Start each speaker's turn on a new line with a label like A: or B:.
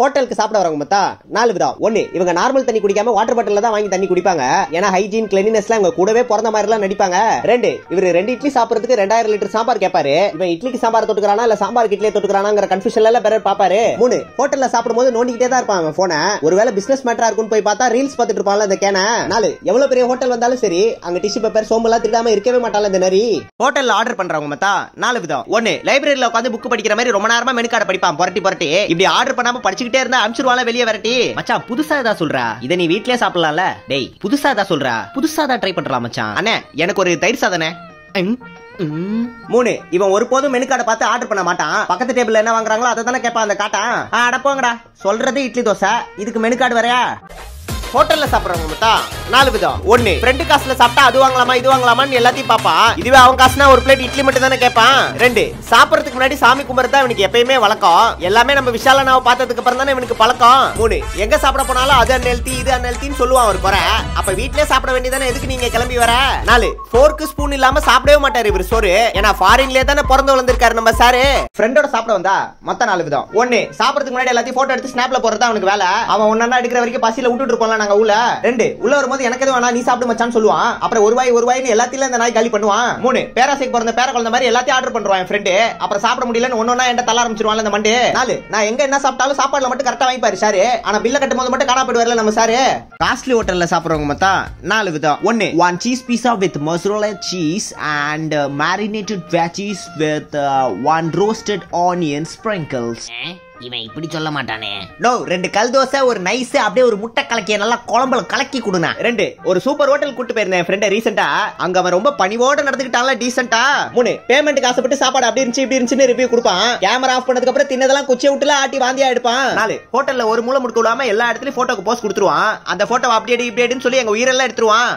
A: ஹோட்டலுக்கு சாப்பிட வரவங்க மொத்தா 4 விதம். 1, இவங்க நார்மல் தண்ணி குடிக்காம வாட்டர் பாட்டில்ல தான் வாங்கி தண்ணி குடிப்பாங்க. ஏன்னா ஹைஜீன் கிளீனினஸ்லாம் இவங்க கூடவே பிறந்த மாதிரி எல்லாம் நடிப்பாங்க. 2, இவரு 2 இட்லி சாப்பிடுறதுக்கு 2000 லிட்டர் சாம்பார் கேட்பாரு. இவன் இட்லிக்கு சாம்பார் தொட்டுக்கறானா இல்ல சாம்பார் இட்லியே தொட்டுக்கறானாங்கற கன்ஃபியூஷன்ல எல்லாம் பேர் பாப்பாரு. 3, ஹோட்டல்ல சாப்பிடும்போது நோண்டிக்கிட்டே தான் இருப்பாங்க போனை. ஒருவேளை பிசினஸ் மேட்டரா இருக்குன்னு போய் பார்த்தா ரீல்ஸ் பார்த்துட்டு இருப்பாங்க இந்த கேன. 4, எவ்வளவு பெரிய ஹோட்டல் வந்தாலும் சரி அங்க டிஷ்யூ பேப்பர் சோம்பெல்லாம் திருடாம இருக்கவே மாட்டாங்க இந்த நரி. ஹோட்டல்ல ஆர்டர் பண்றவங்க மொத்தா 4 விதம். 1, லைப்ரரியில உட்கார்ந்து புக் படிக்கிற மாதிரி ரொம்ப நேரமா மெனு கார்டு படிப்பான் புரட்டி. இப்படி ஆர்டர் பண்ணாம படிச்சுக்கிட்டே இருந்தா அம்ச்சிருவாங்க வெளியே வரட்டி. மச்சான் புதுசா ஏதா சொல்றா, இத நீ வீட்லயே சாப்பிடலாம்ல. டேய் புதுசா ஏதா சொல்றா, புதுசா தான் ட்ரை பண்றலாம் மச்சான். அண்ணே எனக்கு ஒரு தயிர் சாதனே. 3, இவன் ஒரு போதும் மெனு கார்டை பார்த்து ஆர்டர் பண்ண மாட்டான். பக்கத்து டேபிள்ல என்ன வாங்குறாங்களோ அதை தானே கேட்பான் அந்த காட்டான். அடப்போங்கடா, சொல்றது இட்லி தோசை, இதுக்கு மெனு கார்டு வரையா? ஹோட்டல்ல சாப்பிடுறவங்க மொத்தம் 4 விதம். 1, ஃப்ரெண்டு காசுல சாப்பிட்டா அது வாங்கலாமா இது வாங்கலாமான்னு எல்லாத்தையும் பாப்பான். இதுவே அவன் காசுனா ஒரு பிளேட் இட்லி மட்டும் தானே கேட்பான். 2, சாப்பிடறதுக்கு முன்னாடி சாமி கும்பிடுறதா இவனுக்கு எப்பயுமே வழக்கம். எல்லாமே நம்ம விஷாலனாவை பார்த்ததுக்கு அப்புறம் தானே இவனுக்கு பழக்கம். 3, எங்க சாப்பிட போனாலும் அது அன்ஹெல்தி இது அன்ஹெல்தின்னு சொல்லுவான் ஒரு குறை. அப்ப வீட்லயே சாப்பிட வேண்டியதானே, எதுக்கு நீங்க கிளம்பி வர? 4, ஃபோர்க்கு ஸ்பூன் இல்லாம சாப்பிடவே மாட்டாரு இவர் சோறு. ஏன்னா ஃபாரின்லயே தானே பிறந்து வளர்ந்திருக்காரு நம்ம சாரு. ஃப்ரெண்டோட சாப்பிட வந்தா மொத்தம் 4 விதம். 1, சாப்பிடறதுக்கு முன்னாடி எல்லாத்தையும் போட்டோ எடுத்து ஸ்னாப்ல போறதா அவனுக்கு வேலை. அவன் ஒன்னா எடுக்கிற வரைக்கும் பசியில விட்டுட்டு இருப்போம்ல நாங்க ஊர்ல. 2, உள்ள வரும்போது எனக்கு எதுவும் வேணா நீ சாப்பிடு மச்சான்னு சொல்லுவான். அப்புறம் ஒரு வாய்னு எல்லாத்தையும் இந்த நாய் காலி பண்ணுவான். 3, பேராசைக்கு பிறந்த பேர குழந்தை மாதிரி எல்லாத்தையும் ஆர்டர் பண்றான் என் ஃப்ரெண்டு. அப்புறம் சாப்பிட முடியலன்னு ஒன்னொன்னா என்கிட்ட தள்ள ஆரம்பிச்சிருவான் இந்த மண்டு. 4, நான் எங்க என்ன சாப்பிட்டாலும் சாப்பாடுல மட்டும் கரெக்டா வாங்கிப்பாரு சாரு. ஆனா பில்ல கட்டும் போது மட்டும் காணா போயிடுவார்ல நம்ம சாரு. காஸ்ட்லி ஹோட்டல்ல சாப்பிடுறவங்க மொத்தம் 4 விதம். 1, 1 cheese pizza with mozzarella cheese and marinated veggies with 1 roasted onion sprinkles.
B: இவன் இப்படி சொல்ல மாட்டானே.
A: நோ, 2 கல் தோசை ஒரு நைஸ் அப்படியே ஒரு முட்டை கலக்கிய நல்லா குழம்புல கலக்கி கொடுனா. 2, ஒரு சூப்பர் ஹோட்டல் கூட்டு போயிருந்தேன் ஃப்ரெண்ட் ரீசெண்டா. அங்க அவன் ரொம்ப பணிவோட நடந்துக்கிட்டான்ல டீசென்ட்டா. 3, பேமெண்ட்டுக்கு ஆசைப்பட்டு சாப்பாடு அப்படி இருந்துச்சு இப்படி இருந்துச்சுன்னு ரிவ்யூ கொடுப்பான். கேமரா ஆஃப் பண்ணதுக்கு அப்புறம் தின்னதெல்லாம் குச்சியை விட்டுல ஆட்டி வாந்தியா எடுப்பான். 4, ஹோட்டல்ல ஒரு மூளை முடுக்க விடாம எல்லா இடத்துலயும் போட்டோக்கு போஸ்ட் கொடுத்துருவான். அந்த போட்டோ அப்படி இப்படின்னு சொல்லி எங்க உயிரெல்லாம் எடுத்துருவான்.